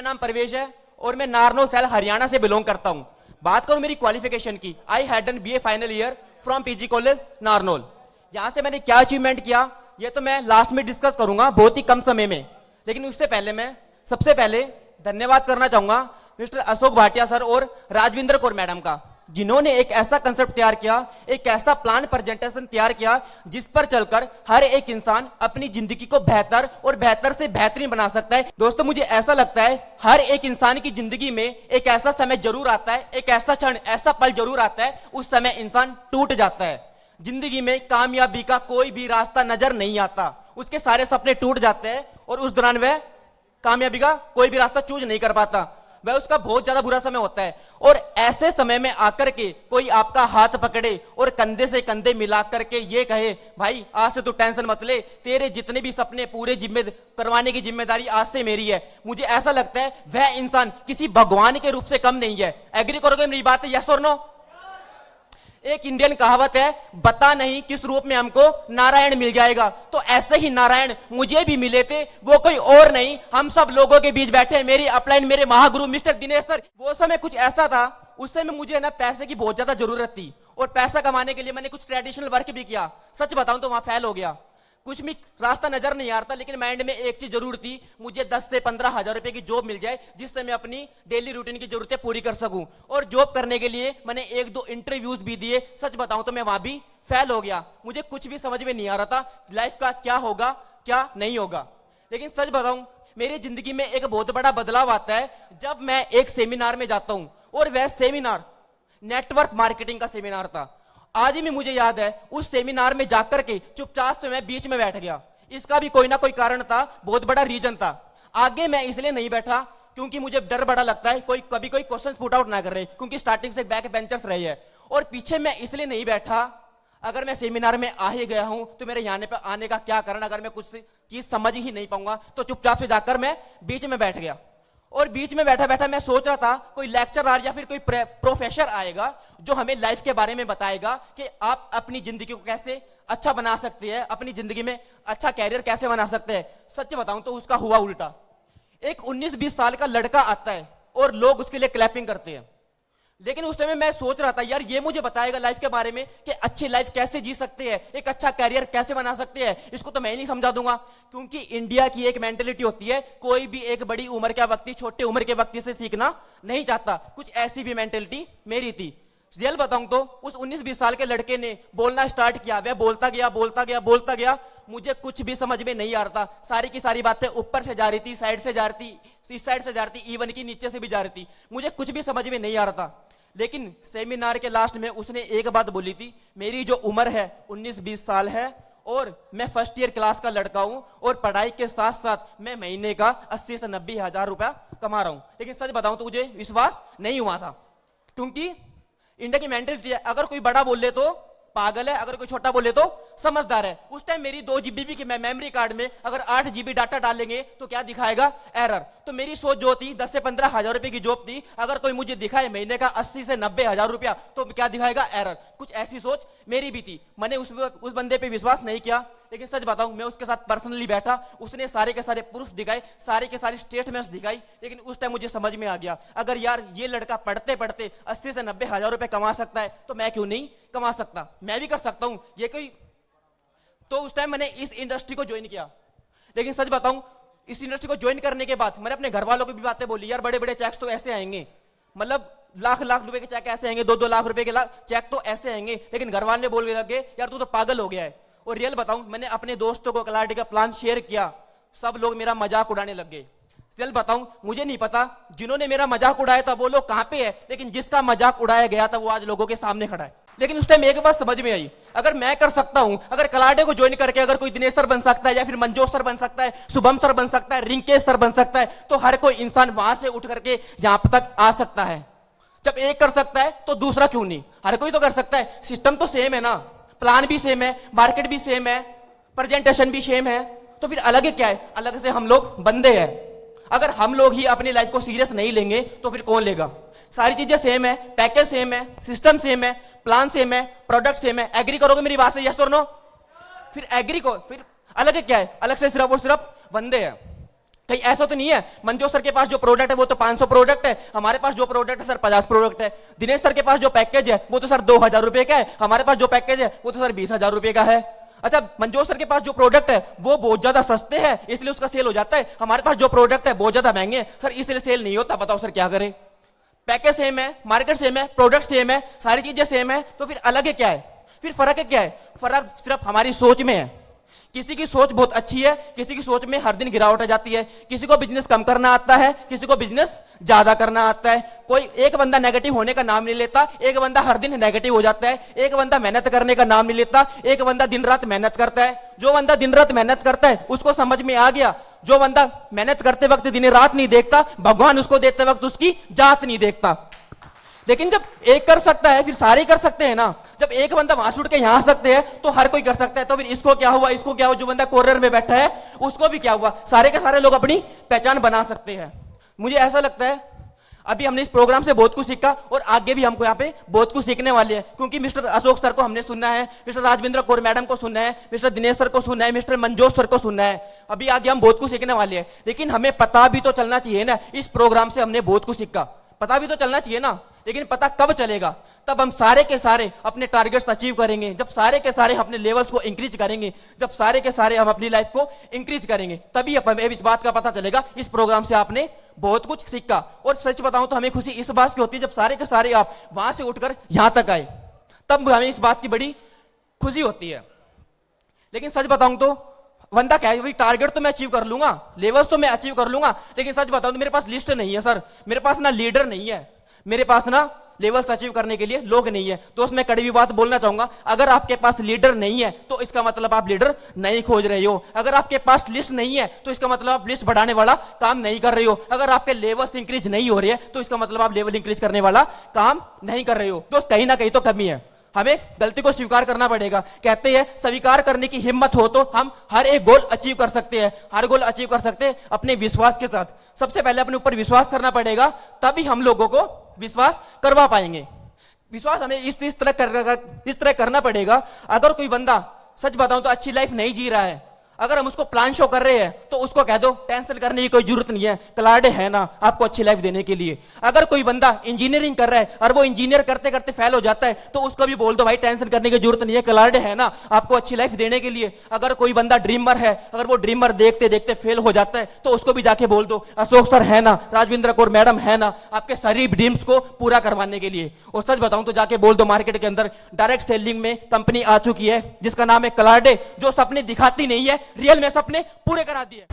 मेरा नाम परवेश है और मैं नारनौल सेल हरियाणा से बिलोंग करता हूं। बात करूं मेरी क्वालिफिकेशन की, I had done BA final year from PG college Narnaul. यहां से मैंने क्या अचीवमेंट किया ये तो मैं लास्ट में डिस्कस करूंगा बहुत ही कम समय में, लेकिन उससे पहले मैं सबसे पहले धन्यवाद करना चाहूंगा मिस्टर अशोक भाटिया सर और राजविंदर कौर मैडम का, जिन्होंने एक ऐसा कंसेप्ट तैयार किया, एक ऐसा प्लान प्रेजेंटेशन तैयार किया जिस पर चलकर हर एक इंसान अपनी जिंदगी को बेहतर और बेहतर से बेहतरीन बना सकता है। दोस्तों मुझे ऐसा लगता है हर एक इंसान की जिंदगी में एक ऐसा समय जरूर आता है, एक ऐसा क्षण, ऐसा पल जरूर आता है, उस समय इंसान टूट जाता है। जिंदगी में कामयाबी का कोई भी रास्ता नजर नहीं आता, उसके सारे सपने टूट जाते हैं और उस दौरान वह कामयाबी का कोई भी रास्ता चूज नहीं कर पाता, वह उसका बहुत ज्यादा बुरा समय होता है। और ऐसे समय में आकर के कोई आपका हाथ पकड़े और कंधे से कंधे मिला करके ये कहे भाई आज से तू टेंशन मत ले, तेरे जितने भी सपने पूरे करवाने की जिम्मेदारी आज से मेरी है, मुझे ऐसा लगता है वह इंसान किसी भगवान के रूप से कम नहीं है। एग्री करोगे मेरी बात है, यस और नो? एक इंडियन कहावत है, बता नहीं किस रूप में हमको नारायण मिल जाएगा, तो ऐसे ही नारायण मुझे भी मिले थे, वो कोई और नहीं हम सब लोगों के बीच बैठे मेरी अपलाइन मेरे महागुरु मिस्टर दिनेश सर। वो समय कुछ ऐसा था, उस समय मुझे ना पैसे की बहुत ज्यादा जरूरत थी और पैसा कमाने के लिए मैंने कुछ ट्रेडिशनल वर्क भी किया। सच बताऊं तो वहां फेल हो गया, कुछ भी रास्ता नजर नहीं आ रहा था, लेकिन माइंड में एक चीज जरूर थी, मुझे 10 से 15 हजार रुपए की जॉब मिल जाए जिससे मैं अपनी डेली रूटीन की जरूरतें पूरी कर सकूं। और जॉब करने के लिए मैंने 1-2 इंटरव्यूज भी दिए। सच बताऊं तो मैं वहां भी फेल हो गया, मुझे कुछ भी समझ में नहीं आ रहा था लाइफ का क्या होगा क्या नहीं होगा। लेकिन सच बताऊं मेरी जिंदगी में एक बहुत बड़ा बदलाव आता है जब मैं एक सेमिनार में जाता हूं, और वह सेमिनार नेटवर्क मार्केटिंग का सेमिनार था। आज भी मुझे याद है उस सेमिनार में जाकर के चुपचाप से मैं बीच में बैठ गया। इसका भी कोई ना कोई कारण था, बहुत बड़ा रीजन था। आगे मैं इसलिए नहीं बैठा क्योंकि मुझे डर बड़ा लगता है कोई कभी कोई क्वेश्चन पुट आउट ना कर रहे, क्योंकि स्टार्टिंग से बैक बेंचर्स रहे हैं। और पीछे मैं इसलिए नहीं बैठा, अगर मैं सेमिनार में आ ही गया हूं तो मेरे यहाँ पे आने का क्या कारण, अगर मैं कुछ चीज समझ ही नहीं पाऊंगा तो चुपचाप से जाकर मैं बीच में बैठ गया। और बीच में बैठा बैठा मैं सोच रहा था कोई लेक्चरर या फिर कोई प्रोफेसर आएगा जो हमें लाइफ के बारे में बताएगा कि आप अपनी जिंदगी को कैसे अच्छा बना सकते हैं, अपनी जिंदगी में अच्छा कैरियर कैसे बना सकते हैं। सच बताऊं तो उसका हुआ उल्टा। एक 19-20 साल का लड़का आता है और लोग उसके लिए क्लैपिंग करते हैं, लेकिन उस टाइम में मैं सोच रहा था यार ये मुझे बताएगा लाइफ के बारे में कि अच्छी लाइफ कैसे जी सकते हैं, एक अच्छा कैरियर कैसे बना सकते हैं, इसको तो मैं ही नहीं समझा दूंगा। क्योंकि इंडिया की एक मेंटेलिटी होती है, कोई भी एक बड़ी उम्र का व्यक्ति छोटे उम्र के व्यक्ति से सीखना नहीं चाहता, कुछ ऐसी भी मेंटेलिटी मेरी थी। रियल बताऊं तो उस 19-20 साल के लड़के ने बोलना स्टार्ट किया, वह बोलता गया बोलता गया बोलता गया, मुझे कुछ भी समझ में नहीं आ रहा था। सारी की सारी बातें ऊपर से जा रही थी, साइड से जा रही थी, इस साइड से जा रही थी, इवन की नीचे से भी जा रही थी, मुझे कुछ भी समझ में नहीं आ रहा था। लेकिन सेमिनार के लास्ट में उसने एक बात बोली थी, मेरी जो उम्र है 19-20 साल है और मैं फर्स्ट ईयर क्लास का लड़का हूं और पढ़ाई के साथ साथ मैं महीने का 80 से 90 हजार रुपया कमा रहा हूं। लेकिन सच बताऊं तो मुझे विश्वास नहीं हुआ था, क्योंकि इंडिया की मेंटेलिटी है अगर कोई बड़ा बोल ले तो पागल है, अगर कोई छोटा बोले तो समझदार है। उस टाइम मेरी 2 GB की मेमोरी कार्ड में अगर 8 GB डाटा डालेंगे तो क्या दिखाएगा, एरर। तो मेरी सोच जो थी 10 से 15 हजार रुपए की जॉब थी, अगर कोई मुझे दिखाए महीने का 80 से 90 हजार रुपया तो क्या दिखाएगा, एरर। कुछ ऐसी सोच मेरी भी थी, मैंने उस बंदे पे विश्वास नहीं किया। लेकिन सच बताऊं मैं उसके साथ पर्सनली बैठा, उसने सारे के सारे प्रूफ दिखाए, सारे के सारे स्टेटमेंट्स दिखाई। लेकिन उस टाइम मुझे समझ में आ गया अगर यार ये लड़का पढ़ते पढ़ते 80 से 90 हजार रुपए कमा सकता है तो मैं क्यों नहीं कमा सकता, मैं भी कर सकता हूं ये कोई। तो उस टाइम मैंने इस इंडस्ट्री को ज्वाइन किया। लेकिन सच बताऊं इस इंडस्ट्री को ज्वाइन करने के बाद मैंने अपने घर वालों को भी बातें बोली, यार बड़े बड़े चेक्स तो ऐसे आएंगे, मतलब लाख लाख रुपए के चेक ऐसे आएंगे, 2-2 लाख रुपए के चेक तो ऐसे आएंगे। लेकिन घर वाले बोलने लगे यार तू तो पागल हो गया है। और रियल बताऊं मैंने अपने दोस्तों को कलाटी का प्लान शेयर किया, सब लोग मेरा मजाक उड़ाने लग गए। रियल बताऊं मुझे नहीं पता जिन्होंने मेरा मजाक उड़ाया था वो लोग कहां पे है, लेकिन जिसका मजाक उड़ाया गया था वो आज लोगों के सामने खड़ा है। लेकिन उस टाइम एक बात समझ में आई, अगर मैं कर सकता हूं, अगर कलाटे को ज्वाइन करके अगर कोई दिनेश सर बन सकता है या फिर मंजोष सर बन सकता है, शुभम सर बन सकता है, रिंकेश सर बन सकता है, तो हर कोई इंसान वहां से उठ करके यहां तक आ सकता है। जब एक कर सकता है तो दूसरा क्यों नहीं, हर कोई तो कर सकता है। सिस्टम तो सेम है ना, प्लान भी सेम है, मार्केट भी सेम है, प्रेजेंटेशन भी सेम है, तो फिर अलग क्या है, अलग से हम लोग बंदे हैं। अगर हम लोग ही अपनी लाइफ को सीरियस नहीं लेंगे तो फिर कौन लेगा। सारी चीजें सेम है, पैकेज सेम है, सिस्टम सेम है, प्लान सेम है, प्रोडक्ट सेम है। एग्री करोगे मेरी बात से, यस और नो? फिर एग्री को फिर अलग क्या है, अलग से सिर्फ और सिर्फ बंदे हैं। कहीं ऐसा तो नहीं है मंजोत सर के पास जो प्रोडक्ट है वो तो 500 प्रोडक्ट है, हमारे पास जो प्रोडक्ट है सर 50 प्रोडक्ट है। दिनेश सर के पास जो पैकेज है वो तो सर 2000 रुपए का है, हमारे पास जो पैकेज है वो तो सर 20,000 रुपए का है। अच्छा, मंजोत सर के पास जो प्रोडक्ट है वो बहुत ज्यादा सस्ते हैं इसलिए उसका सेल हो जाता है, हमारे पास जो प्रोडक्ट है बहुत ज्यादा महंगे हैं सर इसलिए सेल नहीं होता। बताओ सर क्या करें? पैकेज सेम है, मार्केट सेम है, प्रोडक्ट सेम है, सारी चीजें सेम है, तो फिर अलग है क्या है? फिर फर्क है क्या है? फर्क सिर्फ हमारी सोच में है। किसी की सोच बहुत अच्छी है, किसी की सोच में हर दिन गिरावट आ जाती है। किसी को बिजनेस कम करना आता है, किसी को बिजनेस ज्यादा करना आता है। कोई एक बंदा नेगेटिव होने का नाम नहीं लेता, एक बंदा हर दिन नेगेटिव हो जाता है। एक बंदा मेहनत करने का नाम नहीं लेता, एक बंदा दिन रात मेहनत करता है। जो बंदा दिन रात मेहनत करता है उसको समझ में आ गया, जो बंदा मेहनत करते वक्त दिन रात नहीं देखता, भगवान उसको देते वक्त उसकी जात नहीं देखता। लेकिन जब एक कर सकता है फिर सारे कर सकते हैं ना। जब एक बंदा वहां छूट के यहां आ सकते हैं तो हर कोई कर सकता है। तो फिर इसको क्या हुआ, इसको क्या हुआ, जो बंदा कॉर्नर में बैठा है उसको भी क्या हुआ, सारे के सारे लोग अपनी पहचान बना सकते हैं। मुझे ऐसा लगता है अभी हमने इस प्रोग्राम से बहुत कुछ सीखा और आगे भी हमको यहाँ पे बहुत कुछ सीखने वाले हैं, क्योंकि मिस्टर अशोक सर को हमने सुनना है, मिस्टर राजविंद्र कौर मैडम को सुनना है, मिस्टर दिनेश सर को सुनना है, मिस्टर मंजोत सर को सुनना है। अभी आगे हम बहुत कुछ सीखने वाले हैं, लेकिन हमें पता भी तो चलना चाहिए ना। इस प्रोग्राम से हमने बहुत कुछ सीखा, पता भी तो चलना चाहिए ना। लेकिन पता कब चलेगा? तब हम सारे के सारे अपने टारगेट्स अचीव करेंगे, जब सारे के सारे अपने लेवल्स को इंक्रीज करेंगे, जब सारे के सारे हम अपनी लाइफ को इंक्रीज करेंगे, तभी हमें इस बात का पता चलेगा इस प्रोग्राम से आपने बहुत कुछ सीखा। और सच बताऊं तो हमें खुशी इस बात की होती है जब सारे के सारे आप वहां से उठकर यहां तक आए, तब हमें इस बात की बड़ी खुशी होती है। लेकिन सच बताऊं तो बंदा क्या है, टारगेट तो मैं अचीव कर लूंगा, लेवल्स तो मैं अचीव कर लूंगा, लेकिन सच बताऊं तो मेरे पास लिस्ट नहीं है सर, मेरे पास ना लीडर नहीं है, मेरे पास ना लेवल्स अचीव करने के लिए लोग नहीं है। दोस्त मैं कड़वी बात बोलना चाहूंगा, अगर आपके पास लीडर नहीं है तो इसका मतलब आप लीडर नहीं खोज रहे हो। अगर आपके पास लिस्ट नहीं है तो इसका मतलब आप लिस्ट बढ़ाने वाला काम नहीं कर रहे हो। अगर आपके लेवल्स इंक्रीज नहीं हो रही है तो इसका मतलब आप लेवल इंक्रीज करने वाला काम नहीं कर रहे हो। दोस्त कहीं ना कहीं तो कमी है, हमें गलती को स्वीकार करना पड़ेगा। कहते हैं स्वीकार करने की हिम्मत हो तो हम हर एक गोल अचीव कर सकते हैं, हर गोल अचीव कर सकते हैं अपने विश्वास के साथ। सबसे पहले अपने ऊपर विश्वास करना पड़ेगा, तभी हम लोगों को विश्वास करवा पाएंगे। विश्वास हमें इस तरह करना पड़ेगा। अगर कोई बंदा सच बताऊं तो अच्छी लाइफ नहीं जी रहा है, अगर हम उसको प्लान शो कर रहे हैं तो उसको कह दो टेंशन करने की कोई जरूरत नहीं है, कलाडे है ना आपको अच्छी लाइफ देने के लिए। अगर कोई बंदा इंजीनियरिंग कर रहा है और वो इंजीनियर करते करते फेल हो जाता है तो उसको भी बोल दो भाई टेंशन करने की जरूरत नहीं है, कलाडे है ना आपको अच्छी लाइफ देने के लिए। अगर कोई बंदा ड्रीमर है, अगर वो ड्रीमर देखते देखते फेल हो जाता है तो उसको भी जाके बोल दो अशोक सर है ना, राजविंद्र कौर मैडम है ना आपके सारी ड्रीम्स को पूरा करवाने के लिए। और सच बताऊं तो जाके बोल दो मार्केट के अंदर डायरेक्ट सेलिंग में कंपनी आ चुकी है जिसका नाम है कलाडे, जो सपने दिखाती नहीं है, रियल में सपने पूरे करा दिए।